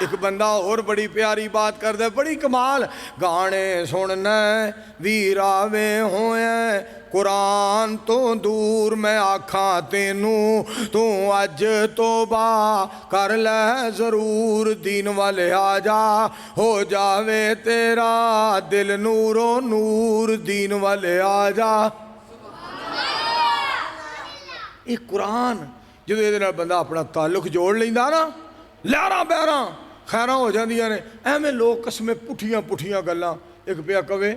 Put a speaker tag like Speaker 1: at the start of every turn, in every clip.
Speaker 1: एक बंदा और बड़ी प्यारी बात कर दे, बड़ी कमाल। गाने सुनना वीरावे होए कुरान तो दूर, मैं आखा तेनू तू अज तौबा कर ले जरूर, दीन वाले आ जा हो जावे तेरा दिल नूरो नूर, दीन वाले आ जा। ये कुरान जो ये बंदा अपना ताल्लुक जोड़ लेंदा ना, लहरां बहरां खैरां हो जांदियां ने। एवें लोग कसमें पुठियां पुठियां गल्लां। एक पिया कवे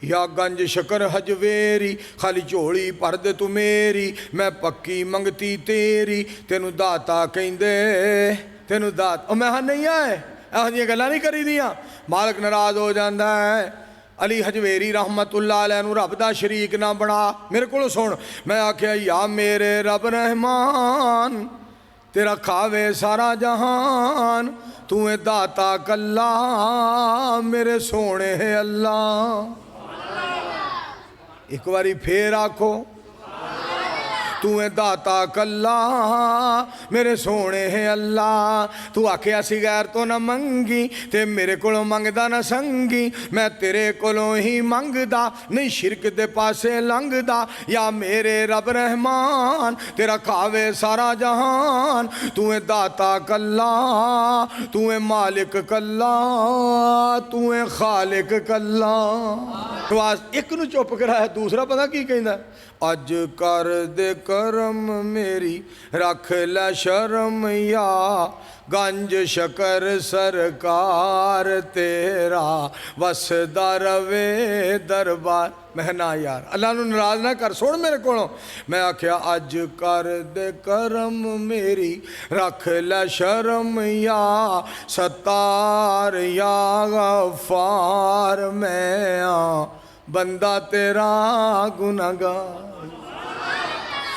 Speaker 1: या गंज शकर हजवेरी, खाली झोली भर दे तू मेरी, मैं पक्की मंगती तेरी, तेनू दाता कहंदे तेनू दात। मैं हाँ नहीं है, ਇਹੋ ਜਿਹੀਆਂ गल्लां नहीं करी दियां। मालिक नाराज हो जाता है। अली हजवेरी रहमतुल्लाह अलैह नूं रब दा शरीक ना बना। मेरे को सुन, मैं आख्या या मेरे रब रहमान, तेरा खावे सारा जहान, तू है दाता कल्ला मेरे सोने है अल्लाह। एक बारी फिर आखो, तू है दाता कल्ला मेरे सोने है अल्लाह। तू आखिया सी गैर तो ना मंगी, ते मेरे कोलों मंगदा ना संगी, मैं तेरे कोलों ही मंगदा नहीं शिरक दे पासे लंघदा। या मेरे रब रहमान, तेरा खावे सारा जहान, तू है दाता कल्ला, तू है मालिक कल्ला, तू है खालिक कल्ला। तो आज एक नूं चुप कराया, दूसरा पता की कहंदा, अज कर दे करम मेरी रख लै शर्म, या गंज शकर सरकार तेरा वसदा रवे दरबार। मैं ना यार अल्लाह नूं नाराज ना कर, सुन मेरे कोलों। मैं आख्या अज कर दे करम मेरी रख लै शर्म, या सत्तार या गफार, मैं बंदा तेरा गुनाहगार।